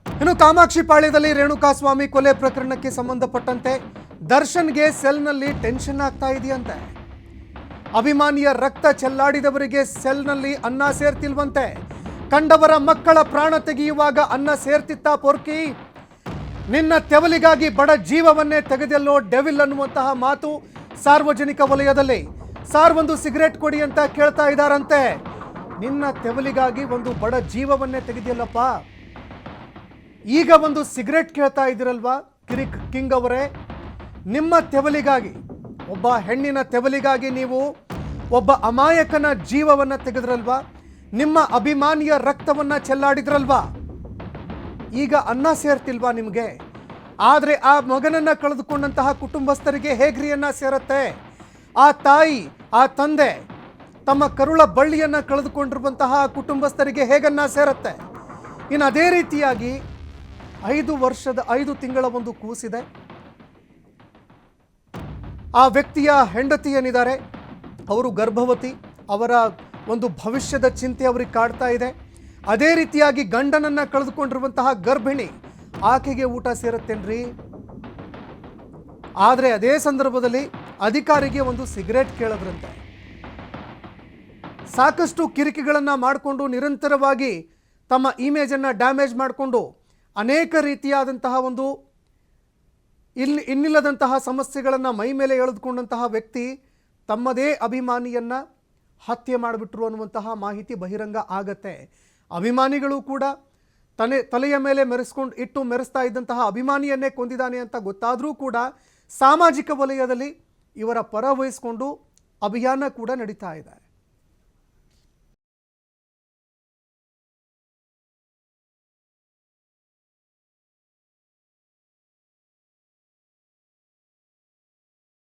ಇನ್ನು ಕಾಮಾಕ್ಷಿ ಪಾಳ್ಯದಲ್ಲಿ ರೇಣುಕಾಸ್ವಾಮಿ ಕೊಲೆ ಪ್ರಕರಣಕ್ಕೆ ಸಂಬಂಧಪಟ್ಟಂತೆ ದರ್ಶನ್ಗೆ ಸೆಲ್ನಲ್ಲಿ ಟೆನ್ಷನ್ ಆಗ್ತಾ ಇದೆಯಂತೆ. ಅಭಿಮಾನಿಯ ರಕ್ತ ಚೆಲ್ಲಾಡಿದವರಿಗೆ ಸೆಲ್ನಲ್ಲಿ ಅನ್ನ ಸೇರ್ತಿಲ್ವಂತೆ. ಕಂಡವರ ಮಕ್ಕಳ ಪ್ರಾಣ ತೆಗೆಯುವಾಗ ಅನ್ನ ಸೇರ್ತಿತ್ತ ಪೊರ್ಕಿ? ನಿನ್ನ ತೆವಲಿಗಾಗಿ ಬಡ ಜೀವವನ್ನೇ ತೆಗೆದೆಲ್ಲೋ ಡೆವಿಲ್ ಅನ್ನುವಂತಹ ಮಾತು ಸಾರ್ವಜನಿಕ ವಲಯದಲ್ಲಿ. ಸಾರ್ ಒಂದು ಸಿಗರೇಟ್ ಕೊಡಿ ಅಂತ ಕೇಳ್ತಾ ಇದ್ದಾರಂತೆ. ನಿನ್ನ ತೆವಲಿಗಾಗಿ ಒಂದು ಬಡ ಜೀವವನ್ನೇ ತೆಗೆದಿಲ್ಲಪ್ಪ, ಈಗ ಒಂದು ಸಿಗರೇಟ್ ಕೇಳ್ತಾ ಇದ್ದೀರಲ್ವಾ ಕಿರಿಕ್ ಕಿಂಗ್ ಅವರೇ? ನಿಮ್ಮ ತೆವಲಿಗಾಗಿ, ಒಬ್ಬ ಹೆಣ್ಣಿನ ತೆವಲಿಗಾಗಿ ನೀವು ಒಬ್ಬ ಅಮಾಯಕನ ಜೀವವನ್ನು ತೆಗೆದ್ರಲ್ವಾ? ನಿಮ್ಮ ಅಭಿಮಾನಿಯ ರಕ್ತವನ್ನ ಚೆಲ್ಲಾಡಿದ್ರಲ್ವಾ? ಈಗ ಅನ್ನ ಸೇರ್ತಿಲ್ವಾ ನಿಮಗೆ? ಆದರೆ ಆ ಮಗನನ್ನ ಕಳೆದುಕೊಂಡಂತಹ ಕುಟುಂಬಸ್ಥರಿಗೆ ಹೇಗ್ರಿ ಅನ್ನ ಸೇರತ್ತೆ? ಆ ತಾಯಿ, ಆ ತಂದೆ ತಮ್ಮ ಕರುಳ ಬಳ್ಳಿಯನ್ನ ಕಳೆದುಕೊಂಡಿರುವಂತಹ ಕುಟುಂಬಸ್ಥರಿಗೆ ಹೇಗನ್ನ ಸೇರತ್ತೆ? ಇನ್ನು ಅದೇ ರೀತಿಯಾಗಿ 5 ತಿಂಗಳ ಒಂದು ಕೂಸಿದೆ. ಆ ವ್ಯಕ್ತಿಯ ಹೆಂಡತಿ ಏನಿದ್ದಾರೆ ಅವರು ಗರ್ಭವತಿ. ಅವರ ಒಂದು ಭವಿಷ್ಯದ ಚಿಂತೆ ಅವರಿಗೆ ಕಾಡ್ತಾ ಇದೆ. ಅದೇ ರೀತಿಯಾಗಿ ಗಂಡನನ್ನ ಕಳೆದುಕೊಂಡಿರುವಂತಹ ಗರ್ಭಿಣಿ, ಆಕೆಗೆ ಊಟ ಸೇರುತ್ತೇನ್ರಿ? ಆದರೆ ಅದೇ ಸಂದರ್ಭದಲ್ಲಿ ಅಧಿಕಾರಿಗೆ ಒಂದು ಸಿಗರೇಟ್ ಕೇಳಿದ್ರಂತೆ. ಸಾಕಷ್ಟು ಕಿರಿಕಿಗಳನ್ನು ಮಾಡಿಕೊಂಡು ನಿರಂತರವಾಗಿ ತಮ್ಮ ಇಮೇಜನ್ನು ಡ್ಯಾಮೇಜ್ ಮಾಡಿಕೊಂಡು ಅನೇಕ ರೀತಿಯಾದಂತಹ ಒಂದು ಇನ್ನಿಲ್ಲದಂತಹ ಸಮಸ್ಯೆಗಳನ್ನು ಮೈ ಮೇಲೆ ಎಳೆದುಕೊಂಡಂತಹ ವ್ಯಕ್ತಿ ತಮ್ಮದೇ ಅಭಿಮಾನಿಯನ್ನು ಹತ್ಯೆ ಮಾಡಿಬಿಟ್ರು ಅನ್ನುವಂತಹ ಮಾಹಿತಿ ಬಹಿರಂಗ ಆಗತ್ತೆ. ಅಭಿಮಾನಿಗಳು ಕೂಡ ತಲೆಯ ಮೇಲೆ ಮೆರೆಸ್ತಾ ಇದ್ದಂತಹ ಅಭಿಮಾನಿಯನ್ನೇ ಕೊಂದಿದ್ದಾನೆ ಅಂತ ಗೊತ್ತಾದರೂ ಕೂಡ ಸಾಮಾಜಿಕ ವಲಯದಲ್ಲಿ ಇವರ ಪರ ವಹಿಸಿಕೊಂಡು ಅಭಿಯಾನ ಕೂಡ ನಡೀತಾ ಇದೆ.